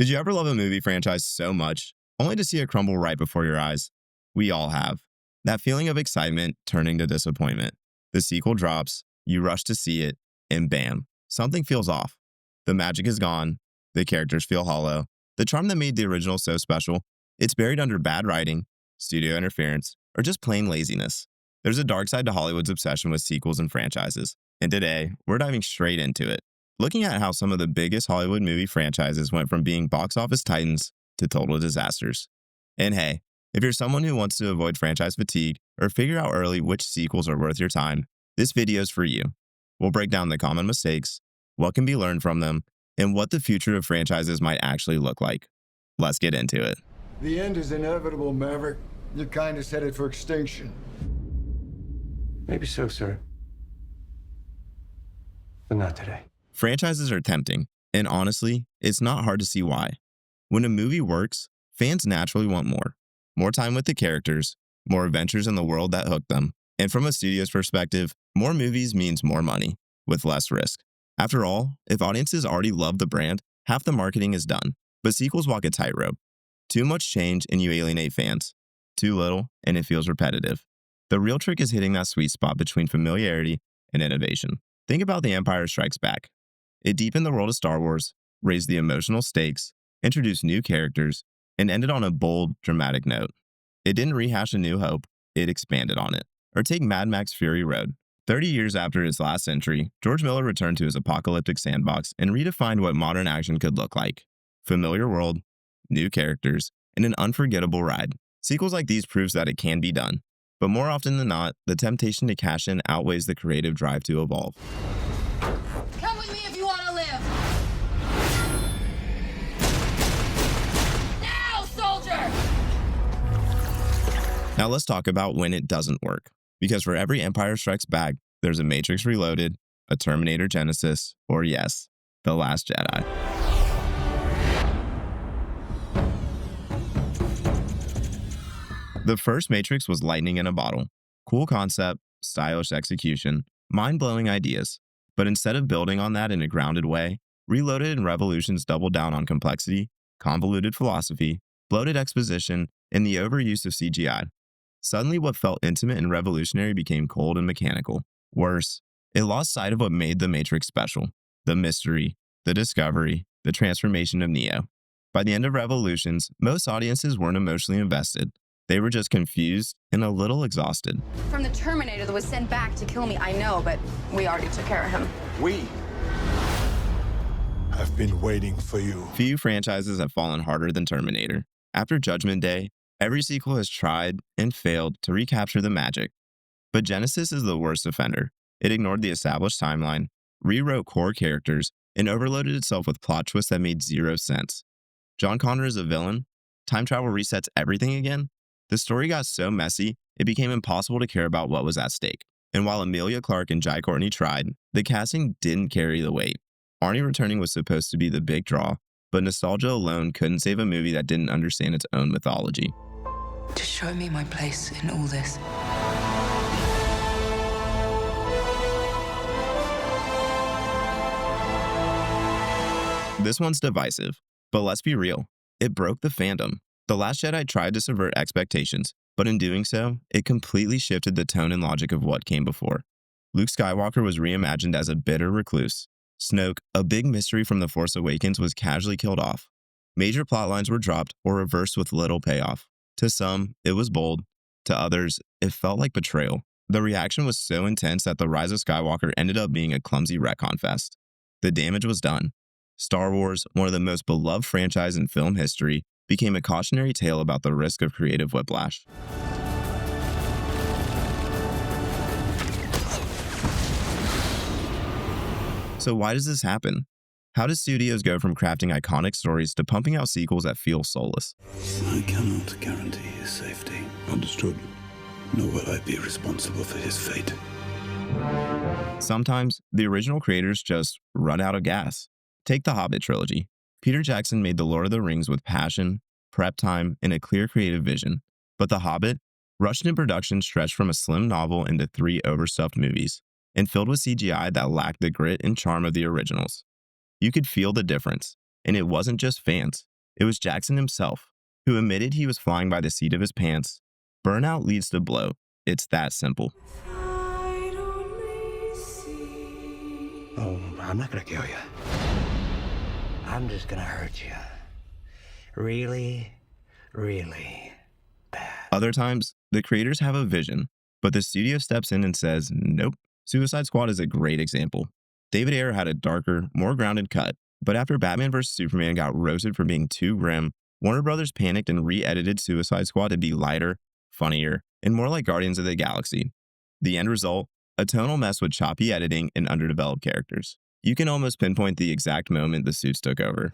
Did you ever love a movie franchise so much, only to see it crumble right before your eyes? We all have. That feeling of excitement turning to disappointment. The sequel drops, you rush to see it, and bam, something feels off. The magic is gone, the characters feel hollow. The charm that made the original so special, it's buried under bad writing, studio interference, or just plain laziness. There's a dark side to Hollywood's obsession with sequels and franchises, and today, we're diving straight into it, looking at how some of the biggest Hollywood movie franchises went from being box office titans to total disasters. And hey, if you're someone who wants to avoid franchise fatigue or figure out early which sequels are worth your time, this video is for you. We'll break down the common mistakes, what can be learned from them, and what the future of franchises might actually look like. Let's get into it. The end is inevitable, Maverick. Your kind is headed for extinction. Maybe so, sir. But not today. Franchises are tempting, and honestly, it's not hard to see why. When a movie works, fans naturally want more. More time with the characters, more adventures in the world that hooked them, and from a studio's perspective, more movies means more money, with less risk. After all, if audiences already love the brand, half the marketing is done. But sequels walk a tightrope. Too much change and you alienate fans. Too little and it feels repetitive. The real trick is hitting that sweet spot between familiarity and innovation. Think about The Empire Strikes Back. It deepened the world of Star Wars, raised the emotional stakes, introduced new characters, and ended on a bold, dramatic note. It didn't rehash A New Hope, it expanded on it. Or take Mad Max Fury Road. 30 years after its last entry, George Miller returned to his apocalyptic sandbox and redefined what modern action could look like. Familiar world, new characters, and an unforgettable ride. Sequels like these proves that it can be done. But more often than not, the temptation to cash in outweighs the creative drive to evolve. Come with me if you want to live! Now, soldier! Now let's talk about when it doesn't work. Because for every Empire Strikes Back, there's a Matrix Reloaded, a Terminator Genisys, or yes, The Last Jedi. The first Matrix was lightning in a bottle. Cool concept, stylish execution, mind-blowing ideas. But instead of building on that in a grounded way, Reloaded and Revolutions doubled down on complexity, convoluted philosophy, bloated exposition, and the overuse of CGI. Suddenly, what felt intimate and revolutionary became cold and mechanical. Worse, it lost sight of what made The Matrix special: the mystery, the discovery, the transformation of Neo. By the end of Revolutions, most audiences weren't emotionally invested. They were just confused and a little exhausted. From the Terminator that was sent back to kill me, I know, but we already took care of him. We have been waiting for you. Few franchises have fallen harder than Terminator. After Judgment Day, every sequel has tried and failed to recapture the magic. But Genisys is the worst offender. It ignored the established timeline, rewrote core characters, and overloaded itself with plot twists that made zero sense. John Connor is a villain. Time travel resets everything again. The story got so messy, it became impossible to care about what was at stake. And while Emilia Clarke and Jai Courtney tried, the casting didn't carry the weight. Arnie returning was supposed to be the big draw, but nostalgia alone couldn't save a movie that didn't understand its own mythology. To show me my place in all this. This one's divisive, but let's be real, it broke the fandom. The Last Jedi tried to subvert expectations, but in doing so, it completely shifted the tone and logic of what came before. Luke Skywalker was reimagined as a bitter recluse. Snoke, a big mystery from The Force Awakens, was casually killed off. Major plotlines were dropped or reversed with little payoff. To some, it was bold. To others, it felt like betrayal. The reaction was so intense that The Rise of Skywalker ended up being a clumsy retcon fest. The damage was done. Star Wars, one of the most beloved franchises in film history, became a cautionary tale about the risk of creative whiplash. So why does this happen? How do studios go from crafting iconic stories to pumping out sequels that feel soulless? I cannot guarantee his safety. Understood. Nor will I be responsible for his fate. Sometimes, the original creators just run out of gas. Take the Hobbit trilogy. Peter Jackson made The Lord of the Rings with passion, prep time, and a clear creative vision. But The Hobbit, rushed in production, stretched from a slim novel into 3 overstuffed movies, and filled with CGI that lacked the grit and charm of the originals. You could feel the difference, and it wasn't just fans. It was Jackson himself, who admitted he was flying by the seat of his pants. Burnout leads to bloat. It's that simple. Oh, I'm not gonna kill you. I'm just gonna hurt you. Really, really bad. Other times, the creators have a vision, but the studio steps in and says, nope. Suicide Squad is a great example. David Ayer had a darker, more grounded cut, but after Batman vs. Superman got roasted for being too grim, Warner Brothers panicked and re-edited Suicide Squad to be lighter, funnier, and more like Guardians of the Galaxy. The end result? A tonal mess with choppy editing and underdeveloped characters. You can almost pinpoint the exact moment the suits took over.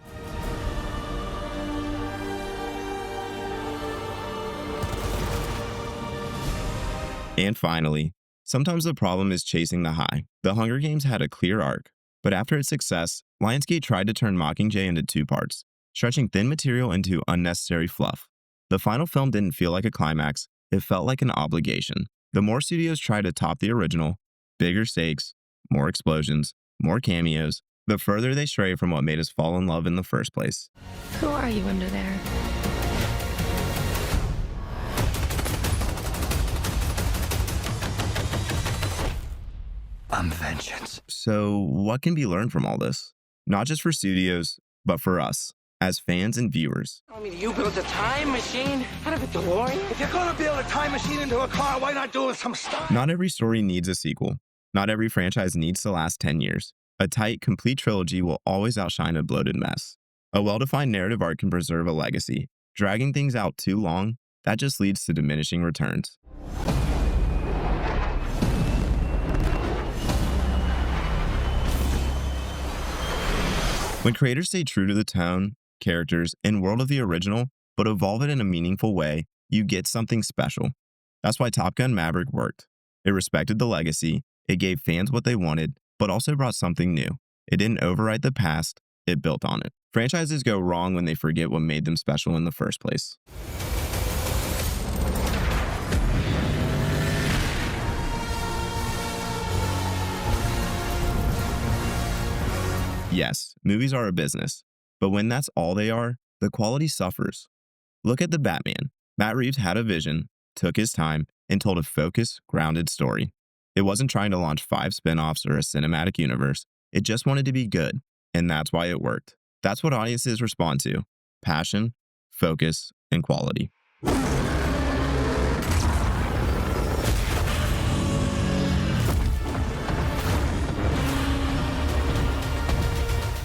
And finally, sometimes the problem is chasing the high. The Hunger Games had a clear arc, but after its success, Lionsgate tried to turn Mockingjay into two parts, stretching thin material into unnecessary fluff. The final film didn't feel like a climax, it felt like an obligation. The more studios tried to top the original, bigger stakes, more explosions, more cameos, the further they stray from what made us fall in love in the first place. Who are you under there? I'm vengeance. So, what can be learned from all this? Not just for studios, but for us, as fans and viewers. I mean, you built a time machine out of a DeLorean? If you're gonna build a time machine into a car, why not do it some stuff? Not every story needs a sequel. Not every franchise needs to last 10 years. A tight, complete trilogy will always outshine a bloated mess. A well-defined narrative arc can preserve a legacy. Dragging things out too long, that just leads to diminishing returns. When creators stay true to the tone, characters, and world of the original, but evolve it in a meaningful way, you get something special. That's why Top Gun Maverick worked. It respected the legacy, it gave fans what they wanted, but also brought something new. It didn't overwrite the past, it built on it. Franchises go wrong when they forget what made them special in the first place. Yes, movies are a business, but when that's all they are, the quality suffers. Look at The Batman. Matt Reeves had a vision, took his time, and told a focused, grounded story. It wasn't trying to launch 5 spin-offs or a cinematic universe. It just wanted to be good, and that's why it worked. That's what audiences respond to: passion, focus, and quality.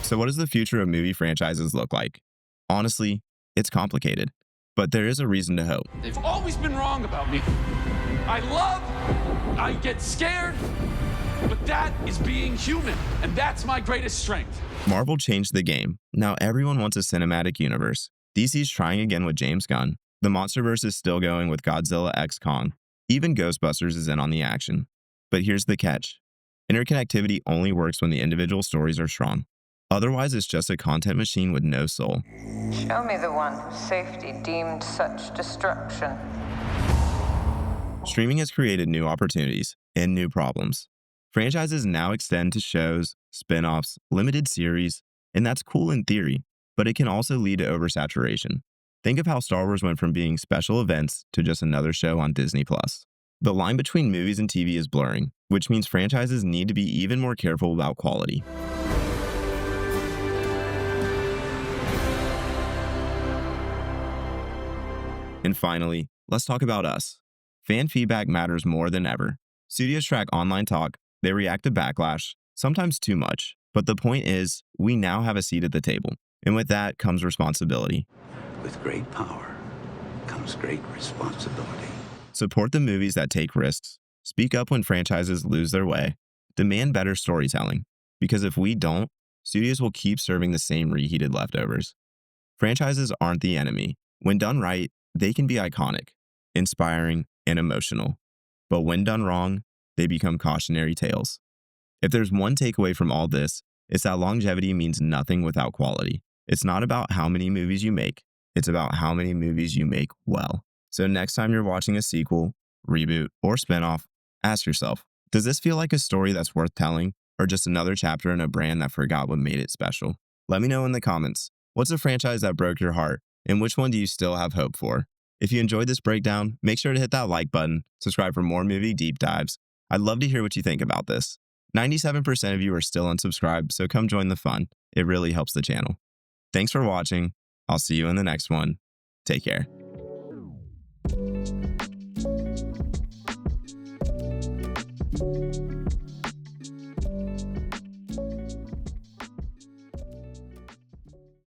So what does the future of movie franchises look like? Honestly, it's complicated, but there is a reason to hope. They've always been wrong about me. I get scared, but that is being human, and that's my greatest strength. Marvel changed the game. Now everyone wants a cinematic universe. DC's trying again with James Gunn. The MonsterVerse is still going with Godzilla x Kong. Even Ghostbusters is in on the action. But here's the catch. Interconnectivity only works when the individual stories are strong. Otherwise, it's just a content machine with no soul. Show me the one whose safety deemed such destruction. Streaming has created new opportunities and new problems. Franchises now extend to shows, spin-offs, limited series, and that's cool in theory, but it can also lead to oversaturation. Think of how Star Wars went from being special events to just another show on Disney+. The line between movies and TV is blurring, which means franchises need to be even more careful about quality. And finally, let's talk about us. Fan feedback matters more than ever. Studios track online talk, they react to backlash, sometimes too much. But the point is, we now have a seat at the table. And with that comes responsibility. With great power comes great responsibility. Support the movies that take risks. Speak up when franchises lose their way. Demand better storytelling. Because if we don't, studios will keep serving the same reheated leftovers. Franchises aren't the enemy. When done right, they can be iconic, inspiring, and emotional. But when done wrong, they become cautionary tales. If there's one takeaway from all this, it's that longevity means nothing without quality. It's not about how many movies you make, it's about how many movies you make well. So next time you're watching a sequel, reboot, or spinoff, ask yourself, does this feel like a story that's worth telling, or just another chapter in a brand that forgot what made it special? Let me know in the comments. What's a franchise that broke your heart, and which one do you still have hope for? If you enjoyed this breakdown, make sure to hit that like button, subscribe for more movie deep dives. I'd love to hear what you think about this. 97% of you are still unsubscribed, so come join the fun. It really helps the channel. Thanks for watching. I'll see you in the next one. Take care. Thank you.